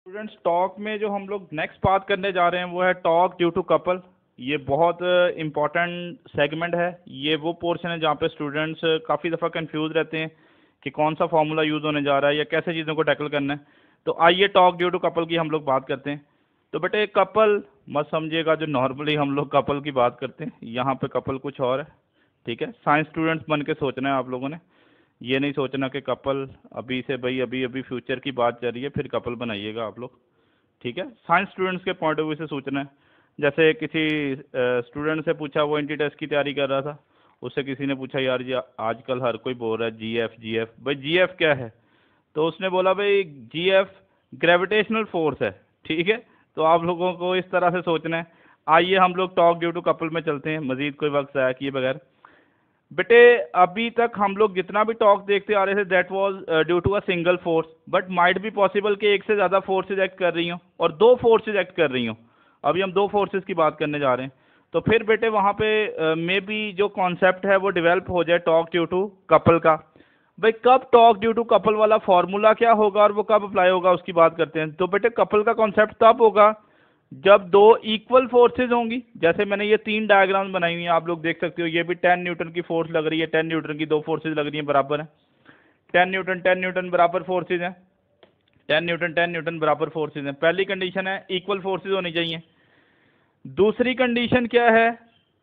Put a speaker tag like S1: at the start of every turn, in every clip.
S1: Students, talk में जो हम लोग नेक्स्ट बात करने जा रहे हैं वो है टॉक ड्यू टू कपल। ये बहुत इम्पॉर्टेंट सेगमेंट है। ये वो पोर्शन है जहाँ पे स्टूडेंट्स काफ़ी दफ़ा कंफ्यूज रहते हैं कि कौन सा फार्मूला यूज़ होने जा रहा है या कैसे चीज़ों को टैकल करना है। तो आइए टॉक ड्यू टू कपल की हम लोग बात करते हैं। तो बेटे कपल मत समझिएगा जो नॉर्मली हम लोग कपल की बात करते हैं, यहाँ पे कपल कुछ और है। ठीक है, साइंस स्टूडेंट्स बन के सोचना है आप लोगों ने। ये नहीं सोचना कि कपल अभी से भाई अभी अभी फ्यूचर की बात चल रही है फिर कपल बनाइएगा आप लोग। ठीक है, साइंस स्टूडेंट्स के पॉइंट ऑफ व्यू से सोचना है। जैसे किसी स्टूडेंट से पूछा, वो एंटी टेस्ट की तैयारी कर रहा था, उससे किसी ने पूछा यार जी आजकल हर कोई बोल रहा है जीएफ जीएफ, भाई जीएफ क्या है? तो उसने बोला भाई जीएफ ग्रेविटेशनल फोर्स है। ठीक है, तो आप लोगों को इस तरह से सोचना है। आइए हम लोग टॉक ड्यू टू कपल में चलते हैं, मजीद कोई वक्त ज़ाया किए बगैर। बेटे अभी तक हम लोग जितना भी टॉक देखते आ रहे थे that was due to a single force, but might भी पॉसिबल कि एक से ज़्यादा फोर्सेज एक्ट कर रही हों और दो फोर्सेज एक्ट कर रही हों। अभी हम दो फोर्सेज की बात करने जा रहे हैं। तो फिर बेटे वहाँ पे मे बी जो कॉन्सेप्ट है वो डेवलप हो जाए टॉक ड्यू टू कपल का। भाई कब टॉक ड्यू टू कपल वाला फॉर्मूला क्या होगा और वो कब अप्लाई होगा उसकी बात करते हैं। तो बेटे कपल का कॉन्सेप्ट तब होगा जब दो इक्वल फोर्सेज होंगी। जैसे मैंने ये तीन डायग्राम बनाई हुई हैं, आप लोग देख सकते हो। ये भी 10 न्यूटन की फोर्स लग रही है, 10 न्यूटन की दो फोर्सेज लग रही हैं, बराबर है। 10 न्यूटन बराबर फोर्सेज हैं, 10 न्यूटन बराबर फोर्सेज हैं। पहली कंडीशन है इक्वल फोर्सेज होनी चाहिए। दूसरी कंडीशन क्या है?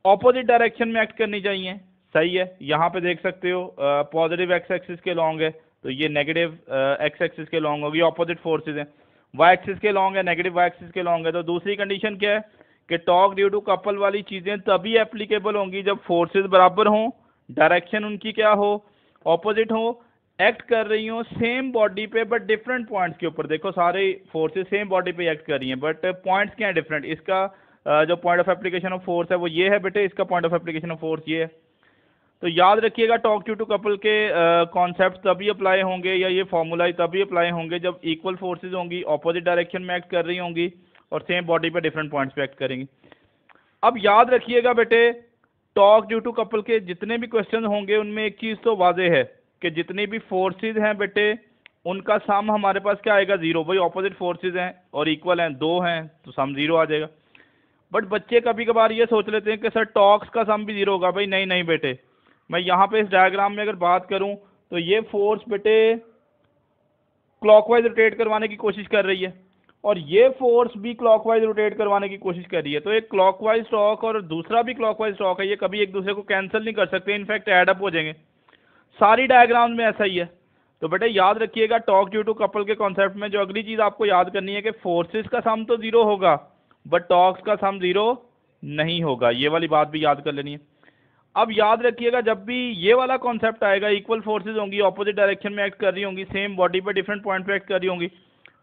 S1: ऑपोजिट डायरेक्शन में एक्ट करनी चाहिए। सही है, यहाँ पे देख सकते हो पॉजिटिव एक्स एक्सिस के लॉन्ग है, तो ये नेगेटिव एक्स एक्सिस के लॉन्ग होगी, ऑपोजिट फोर्सेज हैं। वाई एक्सिस के लॉन्ग है, नेगेटिव वाई एक्सिस के लॉन्ग है। तो दूसरी कंडीशन क्या है कि टॉक ड्यू टू कपल वाली चीज़ें तभी एप्लीकेबल होंगी जब फोर्सेज बराबर हों, डायरेक्शन उनकी क्या हो, ऑपोजिट हो, एक्ट कर रही हो सेम बॉडी पे बट डिफरेंट पॉइंट्स के ऊपर। देखो सारे फोर्सेज सेम बॉडी पे एक्ट कर रही हैं बट पॉइंट्स क्या है डिफरेंट। इसका जो point of application of force है वो ये है बेटे, इसका point of application of force ये है। तो याद रखिएगा टॉक ड्यू टू कपल के कॉन्सेप्ट तभी अप्लाई होंगे या ये फॉर्मूला तभी अप्लाई होंगे जब इक्वल फोर्सेज होंगी, ऑपोजिट डायरेक्शन में एक्ट कर रही होंगी और सेम बॉडी पे डिफरेंट पॉइंट्स पे एक्ट करेंगी। अब याद रखिएगा बेटे टॉक ड्यू टू कपल के जितने भी क्वेश्चन होंगे उनमें एक चीज़ तो वाजे है कि जितनी भी फोर्सेज हैं बेटे उनका सम हमारे पास क्या आएगा? जीरो। भाई ऑपोजिट फोर्सेज हैं और इक्वल हैं, दो हैं तो सम जीरो आ जाएगा। बट बच्चे कभी कभार ये सोच लेते हैं कि सर टॉक्स का सम भी जीरो होगा। भाई नहीं नहीं बेटे, मैं यहाँ पे इस डायग्राम में अगर बात करूँ तो ये फोर्स बेटे क्लॉकवाइज रोटेट करवाने की कोशिश कर रही है और ये फोर्स भी क्लॉकवाइज रोटेट करवाने की कोशिश कर रही है। तो एक क्लॉकवाइज टॉक और दूसरा भी क्लॉकवाइज टॉक है, ये कभी एक दूसरे को कैंसिल नहीं कर सकते, इनफैक्ट एड अप हो जाएंगे। सारी डायग्राम में ऐसा ही है। तो बेटे याद रखिएगा टॉक ड्यू टू कपल के कॉन्सेप्ट में जो अगली चीज़ आपको याद करनी है कि फोर्सेस का सम तो जीरो होगा बट टॉक्स का सम जीरो नहीं होगा। ये वाली बात भी याद कर लेनी है। अब याद रखिएगा जब भी ये वाला कॉन्सेप्ट आएगा, इक्वल फोर्सेज होंगी, ऑपोजिट डायरेक्शन में एक्ट कर रही होंगी, सेम बॉडी पे डिफरेंट पॉइंट पे एक्ट कर रही होंगी,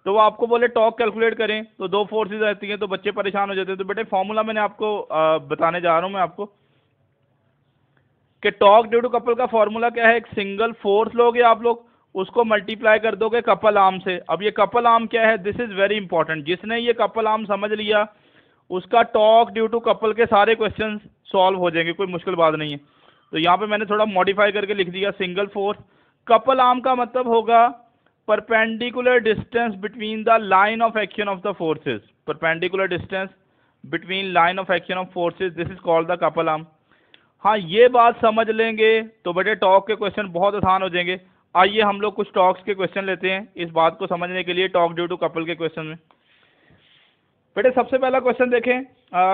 S1: तो वो आपको बोले टॉक कैलकुलेट करें तो दो फोर्सेज रहती हैं तो बच्चे परेशान हो जाते हैं। तो बेटे फॉर्मूला मैंने आपको बताने जा रहा हूँ मैं आपको कि टॉक ड्यू टू कपल का फॉर्मूला क्या है। एक सिंगल फोर्स लोगे आप लोग, उसको मल्टीप्लाई कर दोगे कपल आर्म से। अब ये कपल आर्म क्या है? This is very important. जिसने ये कपल आर्म समझ लिया उसका टॉक ड्यू टू कपल के सारे क्वेश्चन सॉल्व हो जाएंगे, कोई मुश्किल बात नहीं है। तो यहाँ पे मैंने थोड़ा मॉडिफाई करके लिख दिया सिंगल फोर्स। कपल आर्म का मतलब होगा perpendicular distance between the line of action of the forces. Perpendicular distance between line of action of forces, this is called the couple arm. हाँ, ये बात समझ लेंगे तो बेटे टॉक के क्वेश्चन बहुत आसान हो जाएंगे। आइए हम लोग कुछ टॉक्स के क्वेश्चन लेते हैं इस बात को समझने के लिए टॉक ड्यू टू कपल के क्वेश्चन में। बेटे सबसे पहला क्वेश्चन देखें,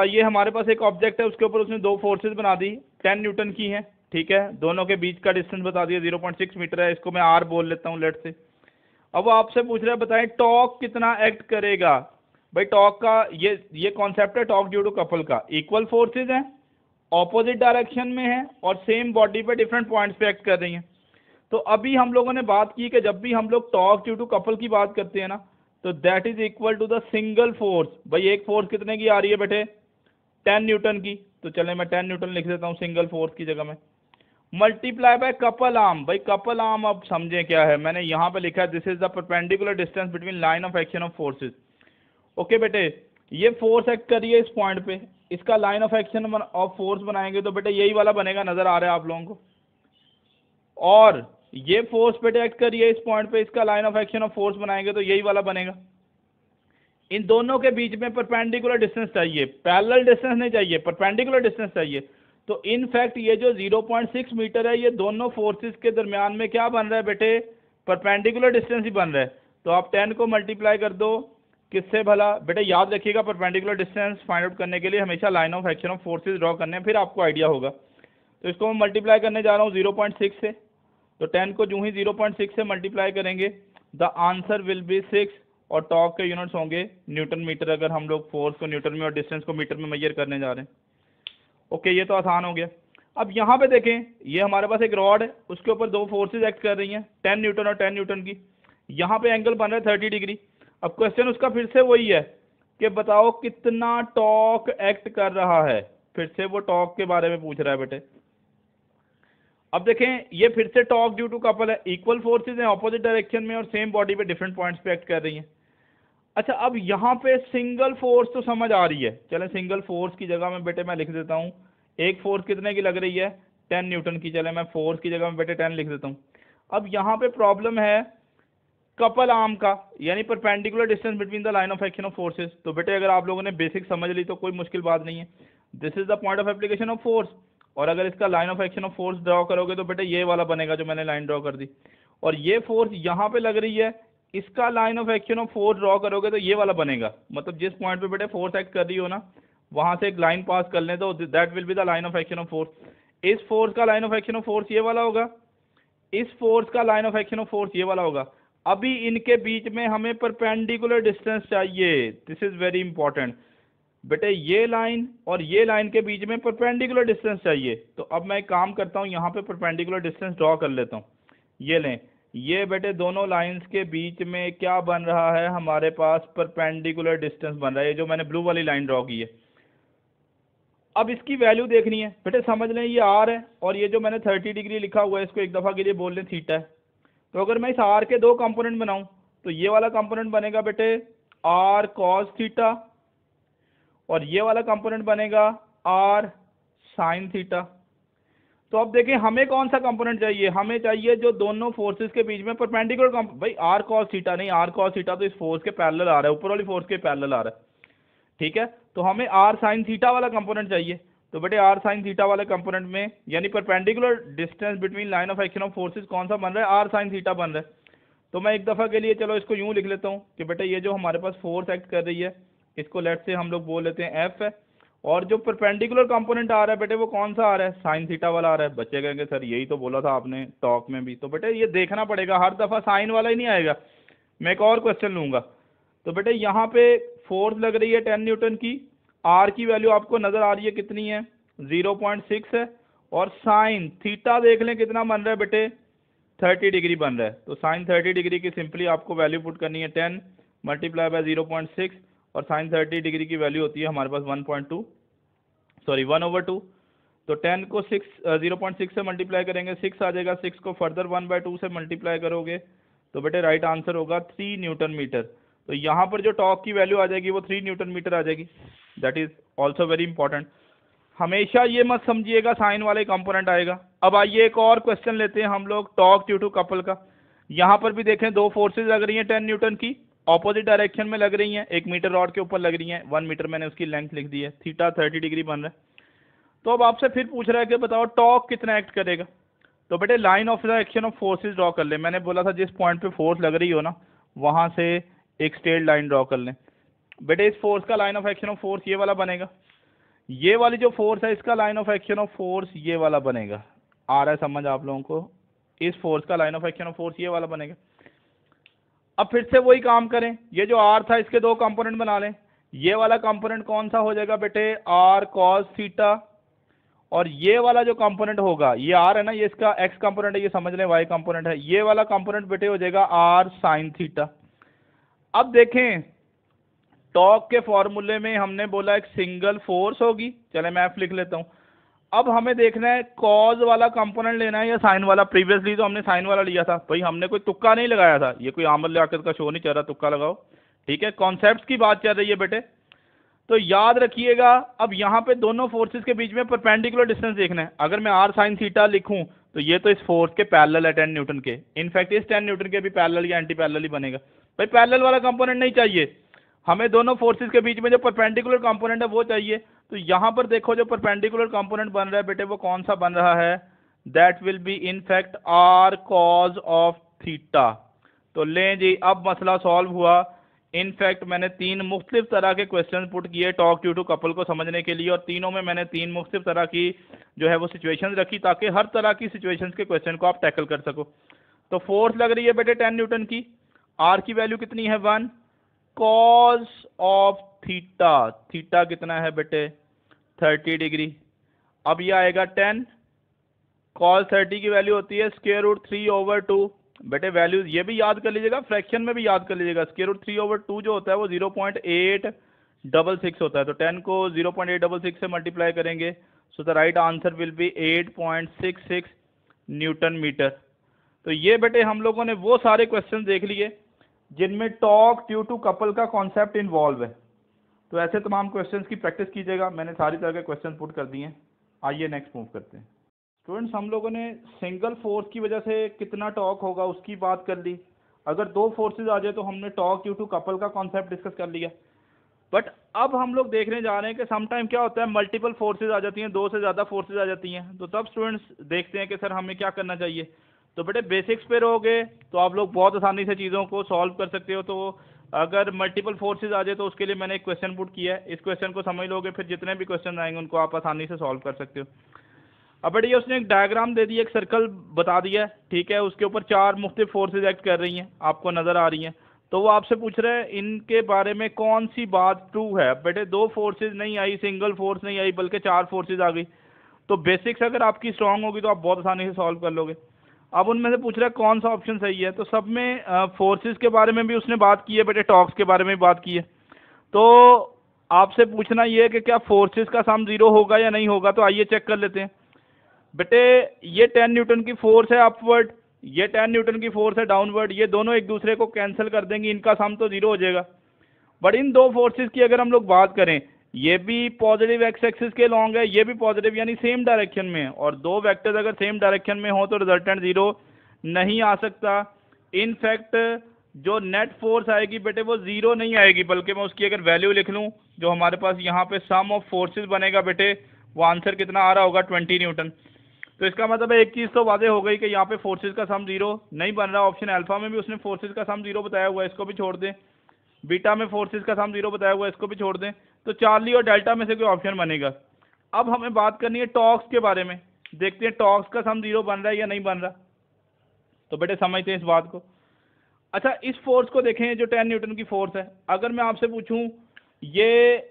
S1: ये हमारे पास एक ऑब्जेक्ट है, उसके ऊपर उसने दो फोर्सेज बना दी, 10 न्यूटन की हैं। ठीक है, दोनों के बीच का डिस्टेंस बता दिया 0.6 मीटर है, इसको मैं आर बोल लेता हूँ लेट से। अब वो आपसे पूछ रहा है बताएं टॉक कितना एक्ट करेगा। भाई टॉक का ये कॉन्सेप्ट है टॉक ड्यू टू कपल का। इक्वल फोर्सेज हैं, ऑपोजिट डायरेक्शन में है और सेम बॉडी पे डिफरेंट पॉइंट्स पे एक्ट कर रही हैं। तो अभी हम लोगों ने बात की कि जब भी हम लोग टॉक ड्यू टू कपल की बात करते हैं ना तो that is equal to the single force. भाई एक फोर्स कितने की आ रही है बेटे? 10 न्यूटन की। तो चले मैं 10 न्यूटन लिख देता हूँ सिंगल फोर्स की जगह में, मल्टीप्लाई बाय कपल आर्म। भाई कपल आर्म अब समझें क्या है, मैंने यहाँ पे लिखा है this is the perpendicular distance between line of action of forces. Okay बेटे, ये फोर्स एक्ट कर रही है इस पॉइंट पे, इसका line of action of force बनाएंगे तो बेटे यही वाला बनेगा, नजर आ रहा है आप लोगों को। और ये फोर्स बेटे एक्ट कर रही है इस पॉइंट पे, इसका line of action of force बनाएंगे तो यही वाला बनेगा। इन दोनों के बीच में परपेंडिकुलर डिस्टेंस चाहिए, पैरेलल डिस्टेंस नहीं चाहिए, परपेंडिकुलर डिस्टेंस चाहिए। तो इनफैक्ट ये जो 0.6 मीटर है, ये दोनों फोर्सेस के दरमियान में क्या बन रहा है बेटे, परपेंडिकुलर डिस्टेंस ही बन रहा है। तो आप 10 को मल्टीप्लाई कर दो किससे भला बेटे, याद रखिएगा परपेंडिकुलर डिस्टेंस फाइंड आउट करने के लिए हमेशा line of action of forces draw करने हैं, फिर आपको आइडिया होगा। तो इसको मैं मल्टीप्लाई करने जा रहा हूँ 0.6 से। तो 10 को जो ही 0.6 से मल्टीप्लाई करेंगे द आंसर विल बी 6, और टॉर्क के यूनिट्स होंगे न्यूटन मीटर, अगर हम लोग फोर्स को न्यूटन में और डिस्टेंस को मीटर में मेजर करने जा रहे हैं। ओके, ये तो आसान हो गया। अब यहाँ पे देखें, ये हमारे पास एक रॉड है, उसके ऊपर दो फोर्सेज एक्ट कर रही हैं, 10 न्यूटन और 10 न्यूटन की। यहाँ पे एंगल बन रहा है 30 डिग्री। अब क्वेश्चन उसका फिर से वही है कि बताओ कितना टॉर्क एक्ट कर रहा है, फिर से वो टॉर्क के बारे में पूछ रहा है बेटे। अब देखें, ये फिर से टॉर्क ड्यू टू कपल है, इक्वल फोर्सेज हैं ऑपोजिट डायरेक्शन में और सेम बॉडी पे डिफरेंट पॉइंट्स पे एक्ट कर रही हैं। अच्छा, अब यहाँ पे सिंगल फोर्स तो समझ आ रही है, चले सिंगल फोर्स की जगह में बेटे मैं लिख देता हूँ, एक फोर्स कितने की लग रही है, 10 न्यूटन की। चले मैं फोर्स की जगह में बेटे 10 लिख देता हूँ। अब यहाँ पे प्रॉब्लम है कपल आर्म का, यानी perpendicular distance between the line of action of forces. तो बेटे अगर आप लोगों ने बेसिक समझ ली तो कोई मुश्किल बात नहीं है, this is the point of application of force. और अगर इसका line of action of force draw करोगे तो बेटे ये वाला बनेगा जो मैंने लाइन ड्रॉ कर दी, और ये फोर्स यहाँ पे लग रही है, इसका line of action of force draw करोगे तो ये वाला बनेगा। मतलब जिस पॉइंट पे बेटे फोर्स एक्ट कर रही हो ना, वहां से एक लाइन पास कर लें तो that will be the line of action of force. इस फोर्स का line of action of force ये वाला होगा, इस फोर्स का line of action of force ये वाला होगा। अभी इनके बीच में हमें परपेंडिकुलर डिस्टेंस चाहिए, दिस इज वेरी इंपॉर्टेंट बेटे, ये लाइन और ये लाइन के बीच में परपेंडिकुलर डिस्टेंस चाहिए। तो अब मैं एक काम करता हूँ, यहाँ पे परपेंडिकुलर डिस्टेंस ड्रॉ कर लेता हूँ। ये लें, ये बेटे दोनों लाइंस के बीच में क्या बन रहा है, हमारे पास परपेंडिकुलर डिस्टेंस बन रहा है, ये जो मैंने ब्लू वाली लाइन ड्रॉ की है। अब इसकी वैल्यू देखनी है बेटे, समझ लें ये आर है, और ये जो मैंने 30 डिग्री लिखा हुआ है इसको एक दफ़ा के लिए बोल लें थीटा है। तो अगर मैं इस आर के दो कंपोनेंट बनाऊं तो ये वाला कंपोनेंट बनेगा बेटे आर कॉस थीटा, और ये वाला कंपोनेंट बनेगा आर साइन थीटा। तो अब देखें हमें कौन सा कंपोनेंट चाहिए, हमें चाहिए जो दोनों फोर्सेस के बीच में परपेंडिकुलर भाई आर कॉस थीटा नहीं, आर कॉस थीटा तो इस फोर्स के पैरेलल आ रहा है, ऊपर वाली फोर्स के पैरेलल आ रहा है, ठीक है। तो हमें आर साइन थीटा वाला कंपोनेंट चाहिए। तो बेटे आर साइन थीटा वाले कंपोनेंट में, यानी perpendicular distance between line of action of forces कौन सा बन रहा है, आर साइन थीटा बन रहा है। तो मैं एक दफ़ा के लिए चलो इसको यूँ लिख लेता हूँ कि बेटे ये जो हमारे पास फोर्स एक्ट कर रही है, इसको लेट से हम लोग बोल लेते हैं एफ है, और जो परपेंडिकुलर कंपोनेंट आ रहा है बेटे वो कौन सा आ रहा है, साइन थीटा वाला आ रहा है। बच्चे कहेंगे सर यही तो बोला था आपने टॉक में भी। तो बेटे ये देखना पड़ेगा, हर दफ़ा साइन वाला ही नहीं आएगा, मैं एक और क्वेश्चन लूँगा। तो बेटे यहाँ पे फोर्स लग रही है 10 न्यूटन की, आर की वैल्यू आपको नज़र आ रही है कितनी है, 0.6 है, और साइन थीटा देख लें कितना बन रहा है बेटे, 30 डिग्री बन रहा है। तो साइन 30 डिग्री की सिंपली आपको वैल्यू पुट करनी है 10 मल्टीप्लाई बाय 0.6, और साइन 30 डिग्री की वैल्यू होती है हमारे पास 1/2। तो 10 को 0.6 से मल्टीप्लाई करेंगे 6 आ जाएगा, 6 को फर्दर 1/2 से मल्टीप्लाई करोगे तो बेटे राइट आंसर होगा 3 न्यूटन मीटर। तो यहाँ पर जो टॉर्क की वैल्यू आ जाएगी वो 3 न्यूटन मीटर आ जाएगी, that is also very important. हमेशा ये मत समझिएगा साइन वाले कंपोनेंट आएगा। अब आइए एक और क्वेश्चन लेते हैं हम लोग टॉर्क ड्यू टू कपल का। यहाँ पर भी देखें दो फोर्सेज लग रही हैं 10 न्यूटन की, ऑपोजिट डायरेक्शन में लग रही हैं, 1 मीटर रॉड के ऊपर लग रही हैं, 1 मीटर मैंने उसकी लेंथ लिख दी है, थीटा 30 डिग्री बन रहा है। तो अब आपसे फिर पूछ रहा है कि बताओ टॉर्क कितना एक्ट करेगा। तो बेटे line of the action of forces draw कर ले, मैंने बोला था जिस पॉइंट पे फोर्स लग रही हो ना वहाँ से एक स्ट्रेट लाइन ड्रॉ कर लें। बेटे इस फोर्स का line of action of force ये वाला बनेगा, ये वाली जो फोर्स है इसका line of action of force ये वाला बनेगा। आ रहा है समझ आप लोगों को, इस फोर्स का line of action of force ये वाला बनेगा। अब फिर से वही काम करें, ये जो आर था इसके दो कंपोनेंट बना लें, ये वाला कंपोनेंट कौन सा हो जाएगा बेटे आर कॉस थीटा, और ये वाला जो कंपोनेंट होगा ये आर है ना, ये इसका एक्स कंपोनेंट है, ये समझ लें वाई कंपोनेंट है, ये वाला कंपोनेंट बेटे हो जाएगा आर साइन थीटा। अब देखें टॉर्क के फॉर्मूले में हमने बोला एक सिंगल फोर्स होगी, चले मैं एफ लिख लेता हूं। अब हमें देखना है कॉज वाला कंपोनेंट लेना है या साइन वाला। प्रीवियसली तो हमने साइन वाला लिया था, भाई हमने कोई तुक्का नहीं लगाया था, ये कोई आमल लियाकत का शो नहीं चल रहा तुक्का लगाओ, ठीक है, कॉन्सेप्ट्स की बात चल रही है बेटे। तो याद रखिएगा अब यहाँ पे दोनों फोर्सेस के बीच में परपेंडिकुलर डिस्टेंस देखना है। अगर मैं आर साइन थीटा लिखूं तो ये तो इस फोर्स के पैरेलल है 10 न्यूटन के, इनफैक्ट इस 10 न्यूटन के भी पैरेलल या एंटी पैरेलल ही बनेगा। भाई पैरेलल वाला कंपोनेंट नहीं चाहिए, हमें दोनों फोर्सेस के बीच में जो परपेंडिकुलर कंपोनेंट है वो चाहिए। तो यहाँ पर देखो जो परपेंडिकुलर कंपोनेंट बन रहा है बेटे वो कौन सा बन रहा है, that will be in fact R cos of theta. तो लें जी, अब मसला सॉल्व हुआ। इनफैक्ट मैंने 3 मुख्तलिफ तरह के क्वेश्चन पुट किए टॉक ड्यू टू कपल को समझने के लिए, और तीनों में मैंने 3 मुख्तलिफ तरह की जो है वो सिचुएशंस रखी ताकि हर तरह की सिचुएशंस के क्वेश्चन को आप टैकल कर सको। तो फोर्स लग रही है बेटे 10 न्यूटन की, आर की वैल्यू कितनी है 1, कॉज ऑफ थीटा, थीटा कितना है बेटे 30 डिग्री। अब ये आएगा 10, कॉस 30 की वैल्यू होती है स्क्वायर रूट 3/2। बेटे वैल्यूज ये भी याद कर लीजिएगा, फ्रैक्शन में भी याद कर लीजिएगा। स्क्वायर रूट 3/2 जो होता है वो 0.866 होता है। तो 10 को 0.866 से मल्टीप्लाई करेंगे, so the right answer will be 8.66 newton metre. तो ये बेटे हम लोगों ने वो सारे क्वेश्चन देख लिए जिनमें टॉक ड्यू टू कपल का कॉन्सेप्ट इन्वॉल्व है। तो ऐसे तमाम क्वेश्चंस की प्रैक्टिस कीजिएगा। मैंने सारी तरह के क्वेश्चन पुट कर दिए हैं। आइए नेक्स्ट मूव करते हैं। स्टूडेंट्स, हम लोगों ने सिंगल फोर्स की वजह से कितना टॉक होगा उसकी बात कर ली। अगर 2 फोर्सेज आ जाए तो हमने टॉक ड्यू टू कपल का कॉन्सेप्ट डिस्कस कर लिया। बट अब हम लोग देखने जा रहे हैं कि समटाइम क्या होता है, मल्टीपल फोर्सेज आ जाती हैं, 2 से ज़्यादा फोर्सेज आ जाती हैं। तो तब स्टूडेंट्स देखते हैं कि सर हमें क्या करना चाहिए। तो बेटे बेसिक्स पे रहोगे तो आप लोग बहुत आसानी से चीज़ों को सॉल्व कर सकते हो। तो अगर मल्टीपल फोर्सेज आ जाए तो उसके लिए मैंने एक क्वेश्चन पुट किया है। इस क्वेश्चन को समझ लोगे, फिर जितने भी क्वेश्चन आएंगे उनको आप आसानी से सॉल्व कर सकते हो। अब बेटे ये उसने एक डायग्राम दे दिया, एक सर्कल बता दिया, ठीक है। उसके ऊपर 4 मुख्तलिफ फोर्सेज एक्ट कर रही हैं, आपको नज़र आ रही हैं। तो वो आपसे पूछ रहे हैं इनके बारे में कौन सी बात ट्रू है। बेटे 2 फोर्सेज नहीं आई, सिंगल फोर्स नहीं आई, बल्कि 4 फोर्सेज आ गई। तो बेसिक्स अगर आपकी स्ट्रांग होगी तो आप बहुत आसानी से सॉल्व कर लोगे। अब उनमें से पूछ रहा है कौन सा ऑप्शन सही है। तो सब में फोर्सेज के बारे में भी उसने बात की है बेटे, टॉर्क्स के बारे में भी बात की है। तो आपसे पूछना ये है कि क्या फोर्सेज का सम 0 होगा या नहीं होगा। तो आइए चेक कर लेते हैं। बेटे ये 10 न्यूटन की फोर्स है अपवर्ड, ये 10 न्यूटन की फोर्स है डाउनवर्ड, ये दोनों एक दूसरे को कैंसिल कर देंगे, इनका सम तो 0 हो जाएगा। बट इन 2 फोर्सेज की अगर हम लोग बात करें, ये भी पॉजिटिव एक्स एक्सिस के लॉन्ग है, ये भी पॉजिटिव यानी सेम डायरेक्शन में है, और 2 वेक्टर्स अगर सेम डायरेक्शन में हो तो रिजल्टेंट 0 नहीं आ सकता। इनफैक्ट जो नेट फोर्स आएगी बेटे वो 0 नहीं आएगी, बल्कि मैं उसकी अगर वैल्यू लिख लूँ, जो हमारे पास यहाँ पे सम ऑफ फोर्सेज बनेगा बेटे, वो आंसर कितना आ रहा होगा 20 न्यूटन। तो इसका मतलब है एक चीज़ तो वादे हो गई कि यहाँ पे फोर्सेज का सम 0 नहीं बन रहा। ऑप्शन अल्फा में भी उसने फोर्सेज का सम 0 बताया हुआ है, इसको भी छोड़ दें। बीटा में फोर्सेज का सम 0 बताया हुआ है, इसको भी छोड़ दें। तो चार्ली और डेल्टा में से कोई ऑप्शन बनेगा। अब हमें बात करनी है टॉर्क्स के बारे में। देखते हैं टॉर्क्स का सम 0 बन रहा है या नहीं बन रहा। तो बेटे समझते हैं इस बात को। अच्छा, इस फोर्स को देखें जो 10 न्यूटन की फोर्स है। अगर मैं आपसे पूछूं ये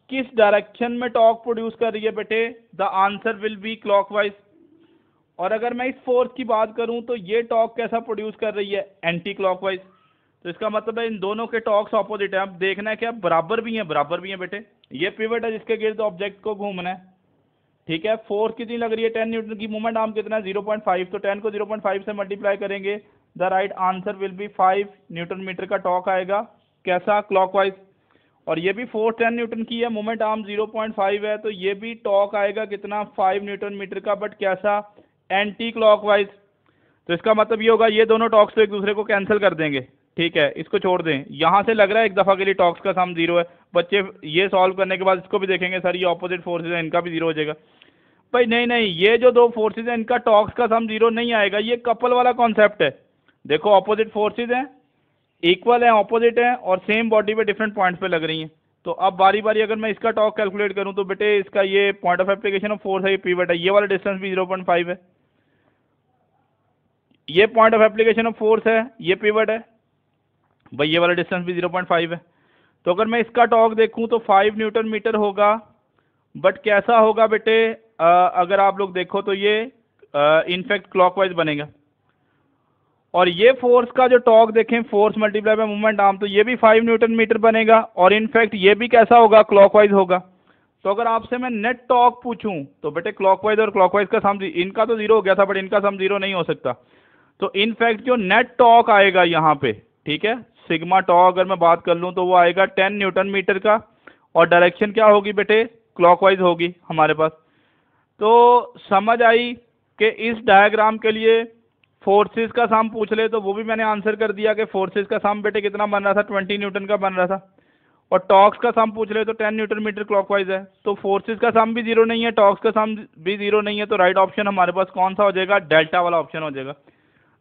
S1: किस डायरेक्शन में टॉर्क प्रोड्यूस कर रही है बेटे, the answer will B clockwise. और अगर मैं इस फोर्स की बात करूं तो ये टॉर्क कैसा प्रोड्यूस कर रही है, एंटी क्लॉकवाइज। तो इसका मतलब है इन दोनों के टॉर्क्स ऑपोजिट है। अब देखना है क्या बराबर भी हैं, बराबर भी हैं बेटे। ये पिवट है जिसके गिर्द ऑब्जेक्ट को घूमना है, ठीक है। फोर्स कितनी लग रही है 10 न्यूटन की, मूवमेंट आर्म कितना है 0.5। तो 10 को 0.5 से मल्टीप्लाई करेंगे, the right answer will be 5 newton metre का टॉर्क आएगा, कैसा क्लॉकवाइज। और ये भी फोर्स 10 न्यूटन की है, मोमेंट आर्म 0.5 है, तो ये भी टॉर्क आएगा कितना 5 न्यूटन मीटर का, बट कैसा एंटी क्लॉकवाइज। तो इसका मतलब ये होगा ये दोनों टॉर्क्स तो एक दूसरे को कैंसिल कर देंगे, ठीक है। इसको छोड़ दें, यहाँ से लग रहा है एक दफ़ा के लिए टॉर्क्स का सम 0 है। बच्चे ये सॉल्व करने के बाद इसको भी देखेंगे सर ये ऑपोजिट फोर्सेज है, इनका भी 0 हो जाएगा। भाई नहीं नहीं, ये जो 2 फोर्सेज हैं इनका टॉर्क्स का सम 0 नहीं आएगा। ये कपल वाला कॉन्सेप्ट है। देखो ऑपोजिट फोर्सेज हैं, इक्वल है, ऑपोजिट है, और सेम बॉडी पे डिफरेंट पॉइंट्स पे लग रही हैं। तो अब बारी बारी अगर मैं इसका टॉर्क कैलकुलेट करूं तो बेटे इसका ये point of application of force है, ये पिवट है, ये वाला डिस्टेंस भी 0.5 है। ये point of application of force है, ये पिवट है भाई, ये वाला डिस्टेंस भी 0.5 है। तो अगर मैं इसका टॉर्क देखूं तो 5 न्यूटन मीटर होगा, बट कैसा होगा बेटे, अगर आप लोग देखो तो ये इनफैक्ट क्लॉकवाइज बनेगा। और ये फोर्स का जो टॉर्क देखें, force multiply by movement arm, तो ये भी 5 न्यूटन मीटर बनेगा, और इनफैक्ट ये भी कैसा होगा, क्लॉकवाइज होगा। तो अगर आपसे मैं नेट टॉर्क पूछूं तो बेटे क्लॉकवाइज और क्लॉकवाइज का सम, इनका तो 0 हो गया था बट इनका सम 0 नहीं हो सकता। तो इनफैक्ट जो नेट टॉर्क आएगा यहाँ पे, ठीक है, सिग्मा टॉर्क अगर मैं बात कर लूँ तो वो आएगा 10 न्यूटन मीटर का, और डायरेक्शन क्या होगी बेटे, क्लॉकवाइज होगी हमारे पास। तो समझ आई कि इस डायग्राम के लिए फोर्सेस का सम पूछ ले तो वो भी मैंने आंसर कर दिया कि फोर्सेस का सम बेटे कितना बन रहा था, 20 न्यूटन का बन रहा था। और टॉर्क्स का सम पूछ ले तो 10 न्यूटन मीटर क्लॉकवाइज है। तो फोर्सेस का सम भी जीरो नहीं है, टॉर्क्स का सम भी जीरो नहीं है, तो राइट ऑप्शन हमारे पास कौन सा हो जाएगा, डेल्टा वाला ऑप्शन हो जाएगा।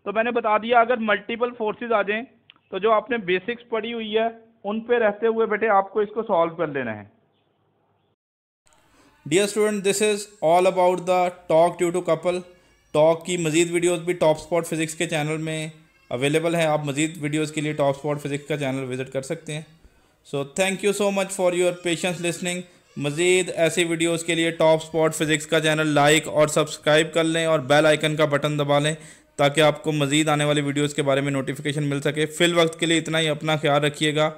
S1: तो मैंने बता दिया अगर मल्टीपल फोर्सेस आ जाएं तो जो आपने बेसिक्स पढ़ी हुई है उन पे रहते हुए बेटे आपको इसको सॉल्व कर लेना है।
S2: Dear student, this is all about the torque due to couple. Torque की मज़ीद वीडियोस भी टॉप स्पॉट फिज़िक्स के चैनल में अवेलेबल है। आप मज़ीद वीडियोस के लिए टॉप स्पॉट फिज़िक्स का चैनल विज़िट कर सकते हैं। So thank you so much for your patience listening. मज़ीद ऐसी वीडियोस के लिए टॉप स्पॉट फिज़िक्स का चैनल लाइक और सब्सक्राइब कर लें और बेल आइकन का बटन दबा लें ताकि आपको मज़ीद आने वाली वीडियोस के बारे में नोटिफिकेशन मिल सके। फ़िल वक्त के लिए इतना ही, अपना ख्याल रखिएगा।